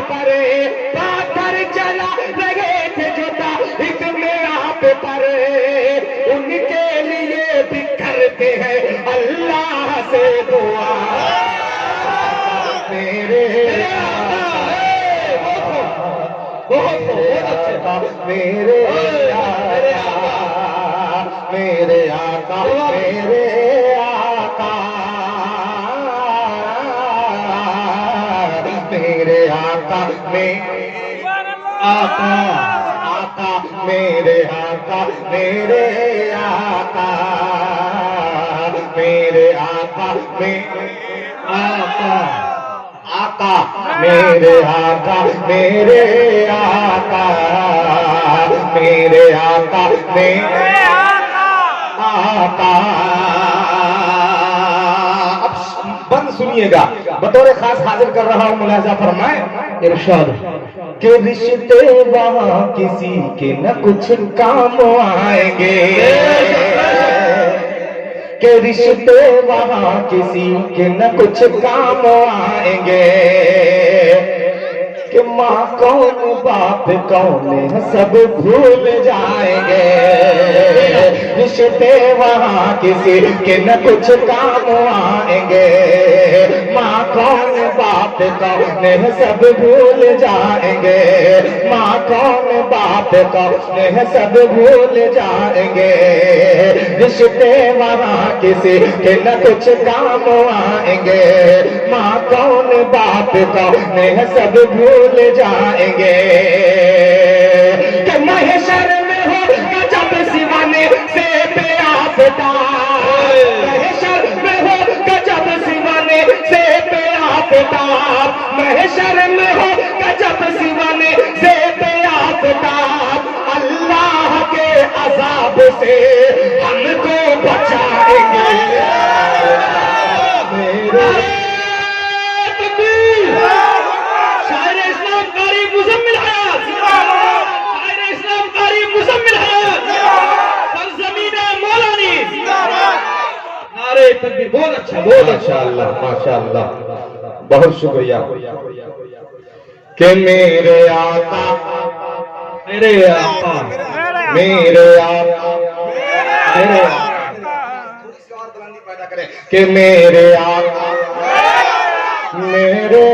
پر پا کر چلا رہے تھے جو طائف میں آپ پر، ان کے لیے بھی کرتے ہیں اللہ سے دعا میرے بہت اچھا میرے میرے آقا میرے آقا میرے آقا میرے آقا آقا میرے آقا میرے آقا میرے آقا میرے آقا آقا میرے آقا میرے آقا میرے آقا میرے آقا. اب بند سنیے گا، بطور خاص حاضر کر رہا ہوں، ملاحظہ فرمائیں. ارشاد کہ رشتے وہاں کسی کے نہ کچھ کام آئیں گے، کہ رشتے وہاں کسی کے نہ کچھ کام آئیں گے، کہ ماں کون باپ کون سب بھول جائیں گے. رشتے وہاں کسی کے نہ کچھ کام آئیں گے، ماں کون باپ کون سب بھول جائیں گے، ماں کون باپ کون سب بھول جائیں گے. رشتے وہاں کسی کے نہ کچھ کام آئیں گے، ماں کون باپ کون سب بھول جائیں گے. کہ محشر میں ہوگا جب سوانے سے بے آفتاب، محشر میں ہوگا جب سوانے سے بے آفتاب، محشر میں ہوگا جب سوانے سے بے آفتاب، اللہ کے عذاب سے ہم کو بچائیں گے. شاعر اسلام قاری مزمل حیات، شاعر اسلام قاری مزمل حیات، سرزمین مولانی، نعرہ تکبیر. بہت اچھا، بہت اچھا. اللہ ماشاء اللہ، بہت شکریہ. کہ میرے آقا میرے آقا میرے آقا میرے آقا، کہ میرے آقا میرے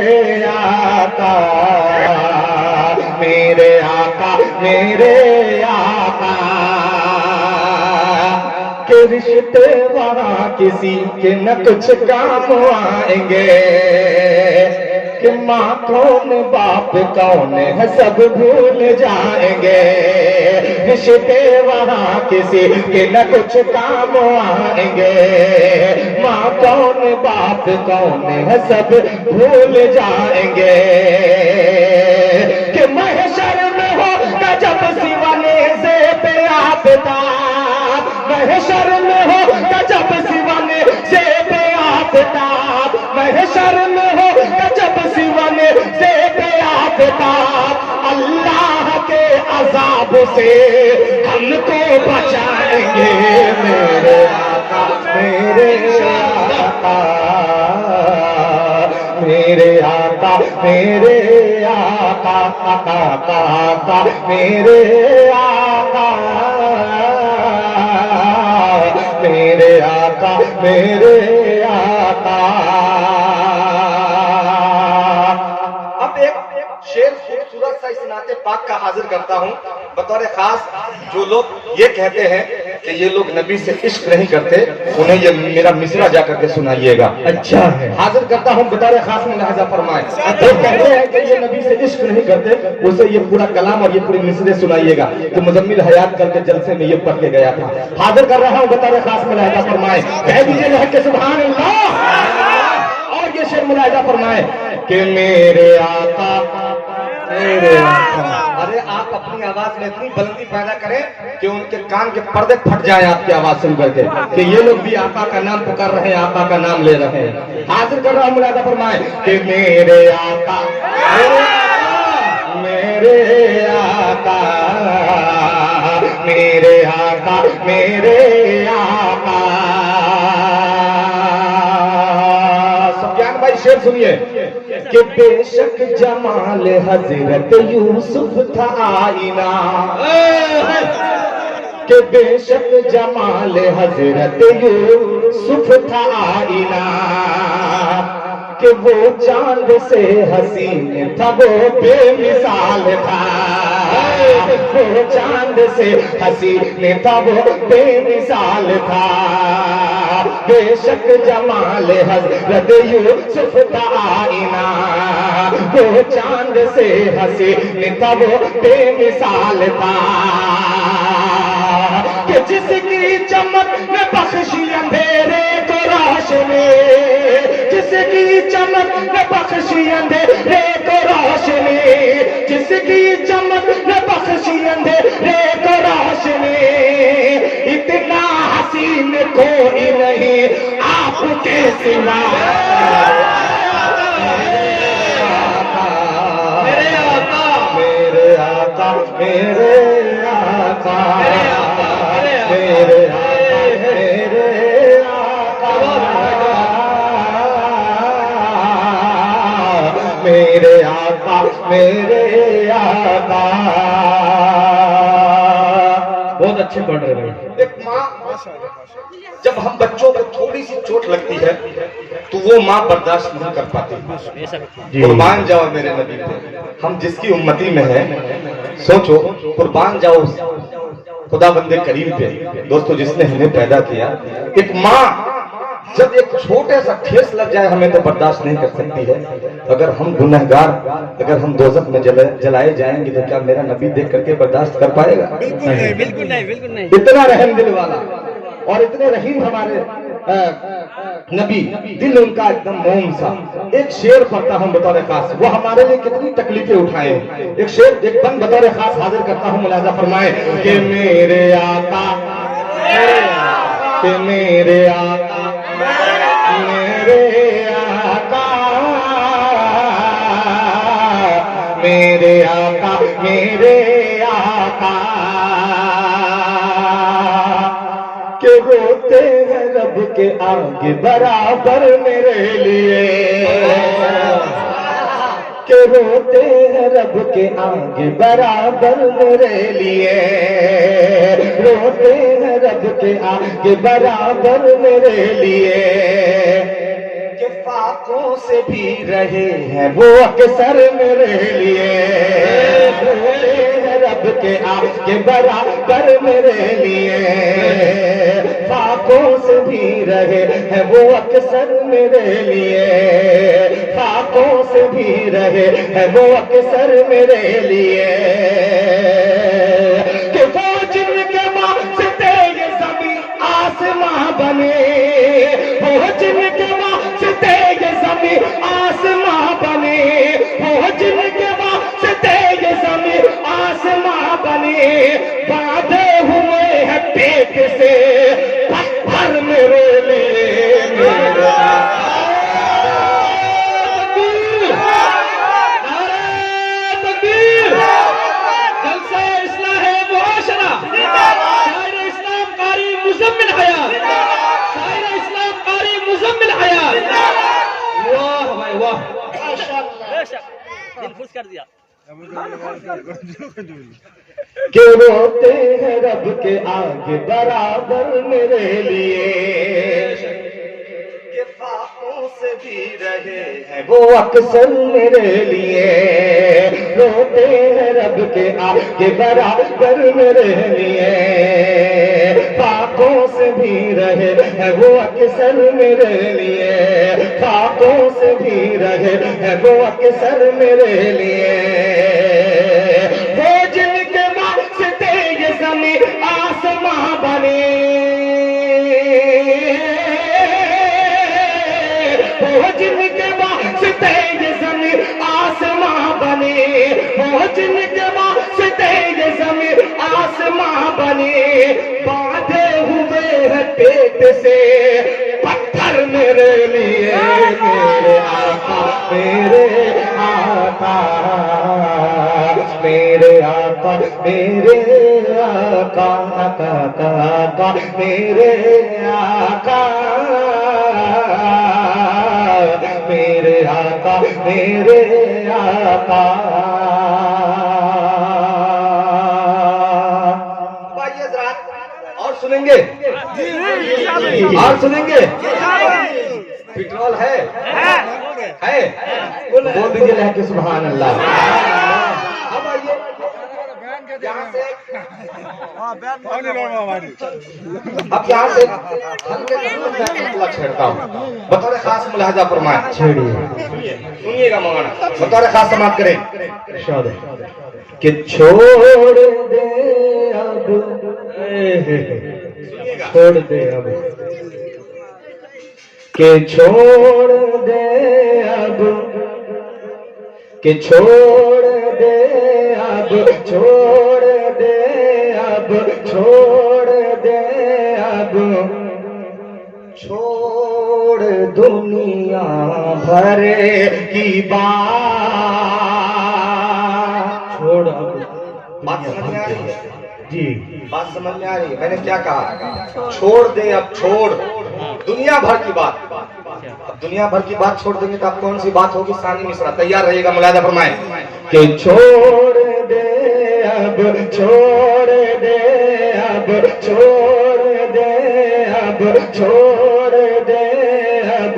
آقا میرے آقا میرے آقا، کہ رشتے وہاں کسی کے نہ کچھ کام آئیں گے، کہ ماں کون باپ کون ہے سب بھول جائیں گے. رشتے وہاں کسی کے نہ کچھ کام آئیں گے، ماں کون باپ کون ہے سب بھول جائیں گے. کہ محشر میں ہوگا جب سوانے سے بے آفتاب، محشر میں ہوگا جب سوانے سے بے آفتاب، محشر میں ہوگا جب سوانے سے بے آفتاب، اللہ کے عذاب سے ہم کو بچائیں گے. میرے آقا میرے آقا میرے آقا میرے آقا آقا آقا میرے آقا میرے آقا میرے آقا. اب ایک شعر خوبصورت سا اس نعت پاک کا حاضر کرتا ہوں بطور خاص. جو لوگ یہ کہتے ہیں کہ یہ لوگ نبی سے عشق نہیں کرتے، انہیں یہ میرا مصرع جا کر کے سنائیے گا. اچھا ہے، حاضر کرتا ہوں بطور خاص میں، لہذا فرمائیں. جو کہتے ہیں کہ یہ نبی سے عشق نہیں کرتے، اسے یہ پورا کلام اور یہ پوری مصرع سنائیے گا. تو مزمل حیات کر کے جلسے میں یہ پڑھ کے گیا تھا. حاضر کر رہا ہوں بطور خاص میں، لہذا فرمائیں. کہہ دیجیے لہذا کہ سبحان اللہ. اور یہ شعر ملاحظہ فرمائیں کہ میرے آقا میرے آقا. ارے آپ اپنی آواز میں اتنی بلندی پیدا کریں کہ ان کے کان کے پردے پھٹ جائیں آپ کی آواز سن کر کے، کہ یہ لوگ بھی آقا کا نام پکار رہے ہیں، آقا کا نام لے رہے ہیں. حاضر کر رہا ہوں، ملاحظہ فرمائیں کہ میرے آقا میرے آقا میرے آقا میرے آقا. سفیان بھائی شعر سنیے. کہ بے شک جمال حضرت یوسف تھا آئینہ، کہ بے شک جمال حضرت یوسف تھا آئینہ، کہ وہ چاند سے حسین تھا وہ بے مثال تھا، وہ چاند سے حسین تھا وہ بے مثال تھا، بے شک جمال حضرت یوسف تھا آئینہ، وہ چاند سے حسین تھا وہ بے مثال تھا، کہ جس کی چمک میں بخشی اندھیرے کو روشنی، جس کی چمک میں بخشی اندھیرے کو روشنی، جس کی چمک میں بخشی اندھیرے کو روشنی، اتنا حسین کوئی نہیں آپ کے سوا، میرے آقا میرے آقا میرے آقا میرے میرے آقا میرے آقا۔ بہت اچھے پڑھ رہے بھائی۔ ایک ماں جب ہم بچوں کو تھوڑی سی چوٹ لگتی ہے تو وہ ماں برداشت نہیں کر پاتی۔ قربان جاؤ میرے نبی پہ، ہم جس کی امتی میں ہیں سوچو، قربان جاؤ خدا بندے کریم پہ، دوستو جس نے ہمیں پیدا کیا۔ ایک ماں جب ایک چھوٹے سا ٹھیس لگ جائے ہمیں تو برداشت نہیں کر سکتی ہے۔ اگر ہم گنہگار اگر ہم دوزخ میں جلائے جائیں گے تو کیا میرا نبی دیکھ کر کے برداشت کر پائے گا؟ بالکل نہیں، بالکل نہیں، بالکل نہیں۔ اتنا رحم دل والا اور اتنے رحیم ہمارے نبی، دل ان کا ایک دم موم سا۔ ایک شعر پڑھتا ہوں بطور خاص، وہ ہمارے لیے کتنی تکلیفیں اٹھائے۔ ایک شعر ایک بند بطور خاص حاضر کرتا ہوں، ملاحظہ فرمائے کہ میرے آقا کہ میرے آقا میرے آقا میرے آقا میرے آقا، کہ روتے ہیں رب کے آگے برابر میرے لیے، کہ روتے ہیں رب کے آگے برابر میرے لیے، روتے ہیں رب کے آگے برابر میرے لیے، کہ فاقوں سے بھی رہے ہیں وہ اکثر میرے لیے، روتے ہیں رب کے آگے برابر میرے لیے، فاقوں سے بھی رہے ہیں وہ اکثر میرے لیے، فاقوں سے بھی رہے ہیں وہ اکثر میرے لیے، کہ وہ جن کے واسطے یہ زمین آسماں بنے، وہ جن کے واسطے یہ زمین آسماں بنے، وہ جن کے واسطے یہ زمین آسماں بنے، باندھے ہوئے ہیں پیٹ سے پتھر میرے لیے، میرے کہ روتے ہیں رب کے آگے برابر میرے لیے، کہ فاقوں سے بھی رہے ہیں وہ اکثر میرے لیے، روتے ہیں رب کے آگے برابر میرے لیے، فاقوں سے بھی رہے ہیں وہ اکثر میرے لیے، فاقوں سے بھی رہے ہیں وہ اکثر میرے لیے، وہ جن کے واسطے یہ زمین آسماں بنے، وہ جن کے واسطے یہ زمین آسماں بنے، وہ جن کے واسطے یہ زمین آسماں بنے، باندھے ہوئے ہیں پیٹ سے پتھر میرے لیے، میرے آقا میرے آقا میرے آقا میرے آقا آقا میرے آقا میرے آقا میرے آقا. آئیے حضرات اور سنیں گے, اور سنیں گے. پیٹرول ہے بول دیجیے لے کے سبحان اللہ. اب آئیے یہاں سے, اب یہاں سے میں چھیڑتا ہوں بطور خاص ملاحظہ فرمائیں. چھیڑیے سنیے گا مولانا, بطور خاص سماعت کریں کہ چھوڑ دے اب, چھوڑ دے اب, کہ چھوڑ دے اب, کہ چھوڑ دے اب, چھوڑ دے اب, چھوڑ دے اب, چھوڑ دنیا بھر کی بات. چھوڑ اب. بات سمجھ میں آ رہی ہے جی, بات سمجھ میں آ رہی ہے. میں نے کیا کہا, چھوڑ دے اب, چھوڑ دنیا بھر کی بات. اب دنیا بھر کی بات چھوڑ دیں گے تو اب کون سی بات ہوگی؟ ثانی مصرع تیار رہے گا, ملاحظہ فرمائیں کہ چھوڑ دے اب, چھوڑ دے اب, چھوڑ دے اب, چھوڑ دے اب,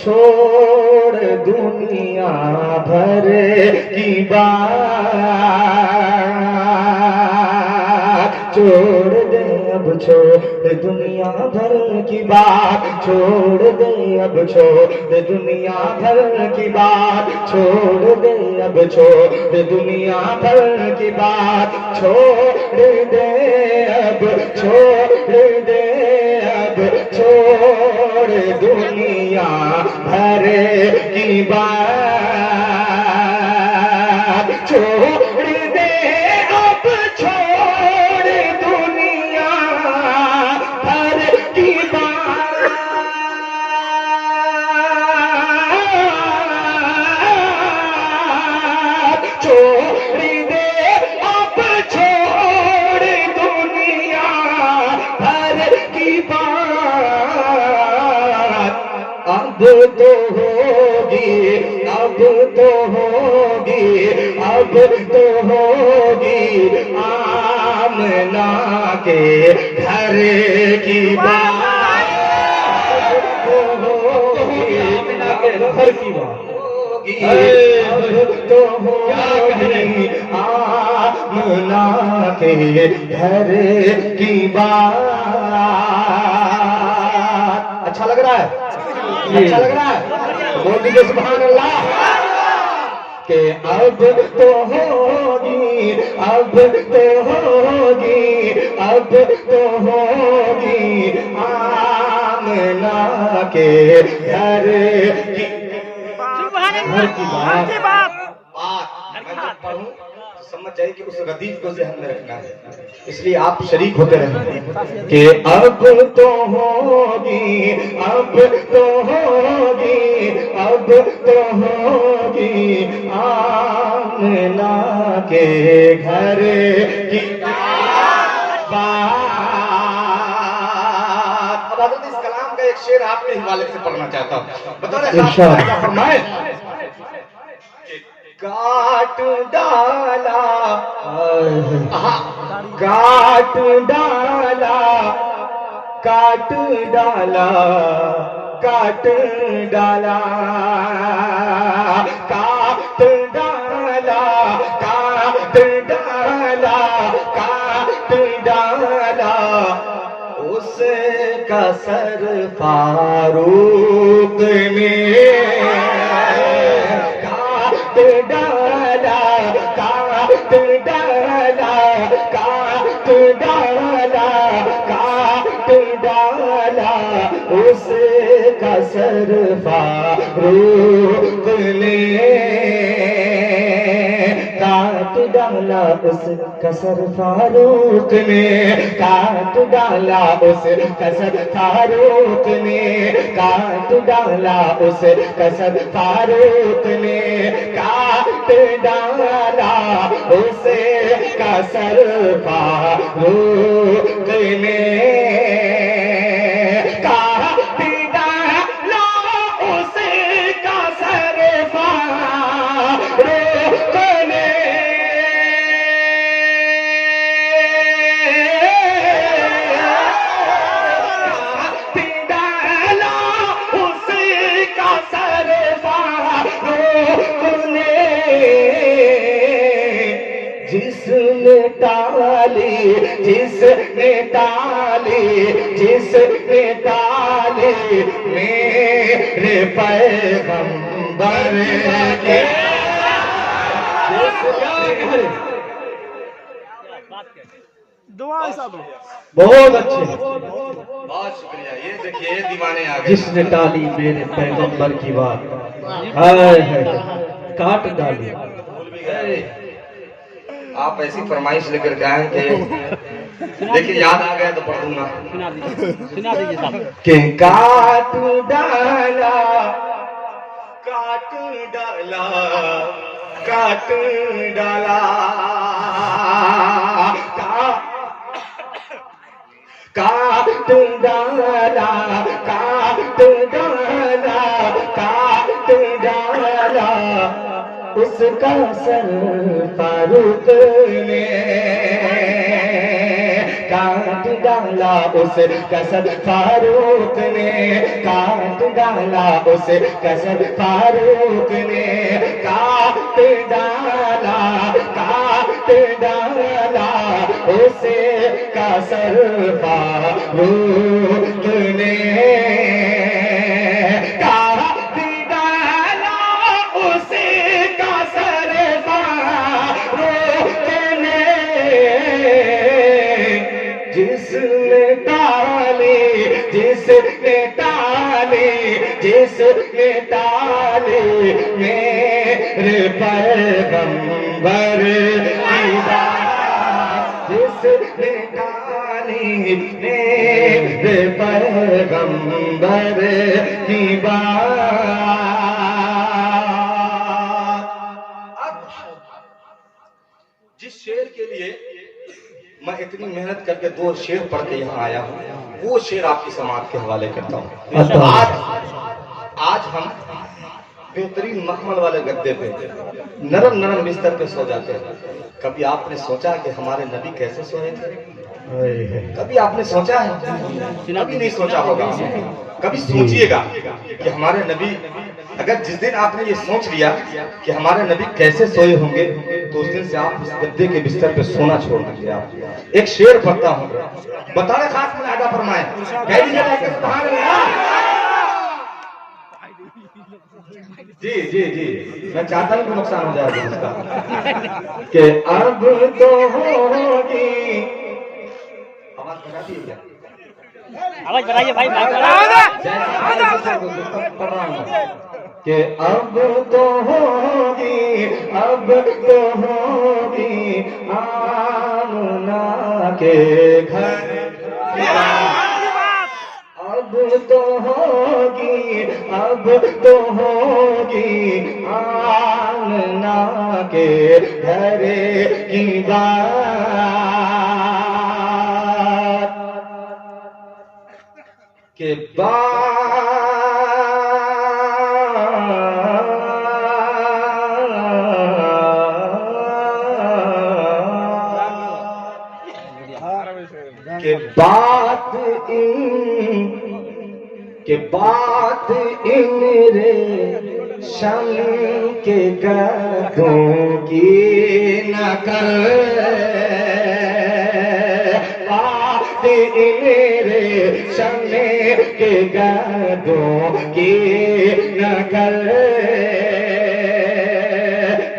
چھوڑ دنیا بھر کی بات. چھوڑ دے اب, چھوڑ دنیا بھر کی بات. چھوڑ دے اب, چھوڑ دنیا بھر کی بات. چھوڑ دے اب, چھوڑ دنیا بھر کی بات. چھوڑ دے اب, چھوڑ دے اب, چھوڑ دنیا بھر کی بات. چھوڑ دے اب, چھوڑ دنیا بھر کی بات. چھوڑ دے اب, چھوڑ دنیا بھر کی بات. اب تو ہوگی, اب تو ہوگی, اب تو ہوگی آمنہ کے گھر کی بات. اب تو ہوگی آمنہ کے گھر کی بات. اب تو ہوگی آمنہ کے گھر کی بات. اچھا لگ رہا ہے, اچھا لگ رہا ہے, بول دیجیے سبحان اللہ. کہ اب تو ہوگی, اب تو ہوگی, اب تو ہوگی آمنہ کے گھر کی بات. میں پڑھوں سمجھ جائے کہ اس ردیف کو ذہن میں رکھنا ہے, اس لیے آپ شریک ہوتے رہیں کہ اب تو ہوگی, اب تو ہوگی, اب تو ہوگی آمنہ کے گھر کی بات. اب حضرت اس کلام کا ایک شعر آپ کے حوالے سے پڑھنا چاہتا ہوں, بطور خاص فرمائیں. کاٹ ڈالا, کاٹ ڈالا, کاٹ ڈالا, کاٹ ڈالا, کاٹ ڈالا, کاٹ ڈالا, کاٹ ڈالا اس کا سر فاروق نے. کاٹ ڈالا, کاٹ ڈالا, کاٹ ڈالا, کاٹ ڈالا اس کا سر فاروق نے. کاٹ ڈالا اس کا سر فاروق نے, کاٹ ڈالا اس کا سر فاروق نے, کاٹ ڈالا اس کا سر فاروق نے, کاٹ ڈالا اس کا سر فاروق نے. کاٹ ڈالا اس کا سر جس نے ٹالی جس نے ٹالی جس نے ٹالی میرے پیغمبر کے بہت اچھے بہت شکریہ. یہ دیکھیے دیوانے آ گئے. جس نے ٹالی میرے پیغمبر کی بات ہائے ہائے کاٹ ڈالی. آپ ایسی فرمائش لے کر کے آئے کہ دیکھیے یاد آ گیا تو پڑھ دوں گا. کہ کاٹ ڈالا کاٹ ڈالا کاٹ ڈالا کاٹ ڈالا کاٹ ڈالا کاٹ ڈالا اس کا سر فاروق نے کاٹ ڈالا اس کا سر فاروق نے کاٹ ڈالا اس کا سر فاروق نے کاٹ ڈالا کاٹ ڈالا اس کا سر فاروق نے جس نے ٹالی جس نے ٹالی جس نے ٹالی میرے پیغمبر کی بات جس نے ٹالی میرے پیغمبر کی بات. جس شعر کے لیے میں اتنی محنت کر کے 2 شعر پڑھ کے یہاں آیا ہوں وہ شعر آپ کی سماعت کے حوالے کرتا ہوں. آج ہم بہترین مخمل والے گدے پہ نرم نرم بستر پہ سو جاتے ہیں. کبھی آپ نے سوچا کہ ہمارے نبی کیسے سوئے تھے؟ کبھی آپ نے سوچا ہے؟ کبھی نہیں سوچا ہوگا. کبھی سوچئے گا کہ ہمارے نبی اگر جس دن آپ نے یہ سوچ لیا کہ ہمارے نبی کیسے سوئے ہوں گے تو اس دن سے آپ اس گدے کے بستر پہ سونا چھوڑ دیں گے. آپ ایک شعر پڑھتا ہوں بطور خاص میں ادا فرمائیں. جی جی جی میں چاہتا ہوں کہ نقصان ہو جائے گا اس کا کہ اب تو ہوگی آواز بڑھاتی ہے کیا؟ آواز بڑھائیے بھائی کہ اب تو ہوگی اب تو ہوگی آمنہ کے گھر اب تو ہوگی اب تو ہوگی آمنہ کے گھر کی بات کہ بات ان ریشم کے گدھوں کی نہ کر بات ان ریشم کے گدھوں کی نہ کر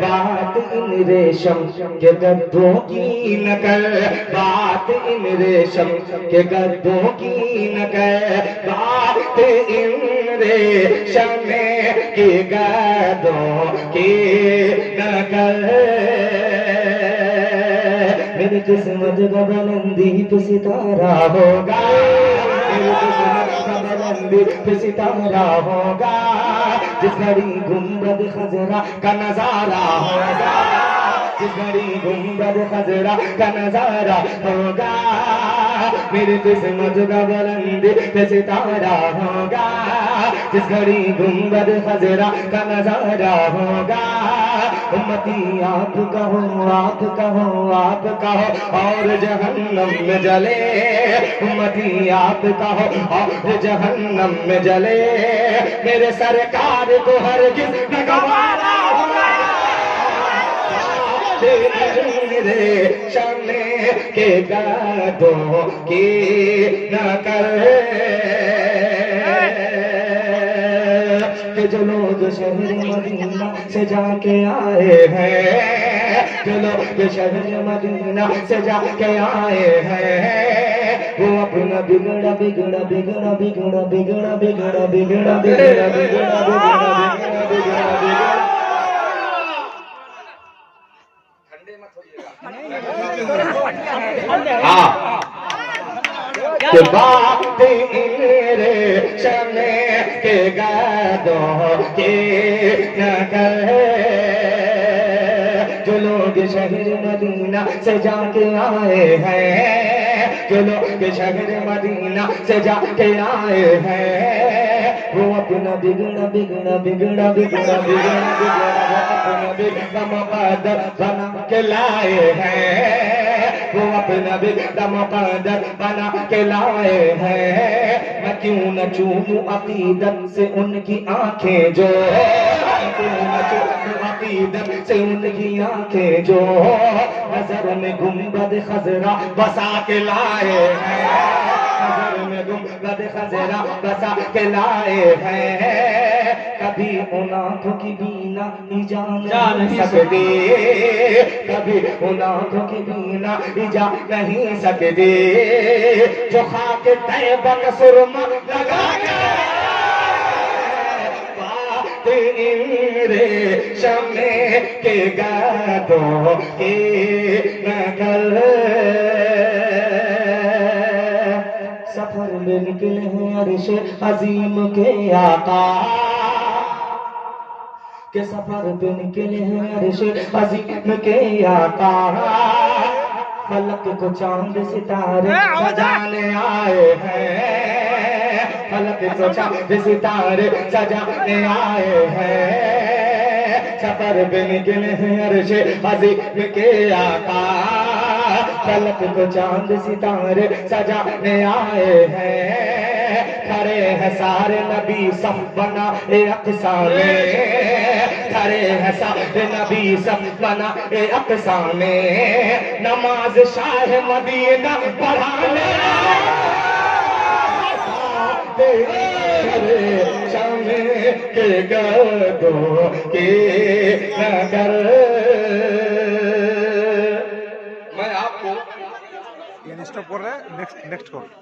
بات ان ریشم کے گدھوں کی نہ کر بات ان ریشم کے گدھوں کی نہ کر بات ان ریشم کے گدھوں کی نہ کر میری قسمت کا بلندی پہ ستارہ ہوگا میری قسمت کا بلندی پہ ستارہ ہوگا جس گھڑی گنبد خضرا کا نظارہ ہوگا جس گھڑی گنبد خضرا کا نظارہ ہوگا میری قسمت کا بلندی پہ ستارہ ہوگا جس گھڑی گنبد خضرا کا نظارہ ہوگا امتی آپ کہو آپ کہو آپ کہو اور جہنم میں جلے امتی آپ کہو اور جہنم میں جلے میرے سرکار کو ہرگز نہ گوارا ہوگا شام کے گدوں کی نہ کر کہ جو لوگ شہر مدینہ سے جا کے آئے ہیں جو لوگ شہر مدینہ سے جا کے آئے ہیں وہ اپنا بگڑا بگڑا بگڑا بگڑا بگڑا بگڑا بگڑا بگڑا بگڑا بگڑا کہ بات ریشم کے گدوں کی نہ کرے جو لوگ شہر مدینہ سے جا کے آئے ہیں جو لوگ شہر مدینہ سے جا کے آئے ہیں وہ اپنا بگڑا بگڑا بگڑا بگڑا بگڑا بگڑا اپنا بگڑا مقدر بنا کے لائے ہیں وہ اپنا بگڑا مقدر بنا کے لائے ہیں میں کیوں نہ چوموں عقیدت سے ان کی آنکھیں جو کیوں نہ چوموں عقیدت سے ان کی آنکھیں جو نظر میں گنبد خضرا بسا کے لائے ہیں نظر میں گنبد خضرا بسا کے لائے ہیں کبھی ان آنکھوں کی بینا جان نہیں سکتی کبھی ان آنکھوں کی بینا جا نہیں سکتی جو خاک طیبہ کا سرما لگا ریشم کے گدوں کی نقل سفر میں نکلے ہیں عرش عظیم کے آقا کہ سفر پہ نکلے ہیں عرش عظیم کے آقا فلک کو چاند ستارے سجانے آئے ہیں فلک کو چاند ستارے سجانے آئے ہیں سفر پہ نکلے ہیں عرش عظیم کے آقا فلک کو چاند ستارے سجانے آئے ہیں کھڑے ہیں سارے نبی صف بنا اقصا میں کھڑے ہیں سارے نبی صف بنا اقصا میں نماز شاہ مدینہ پڑھانے شام کے گدوں کی نگر یہ اسٹاپ کر رہے ہیں نیکسٹ کال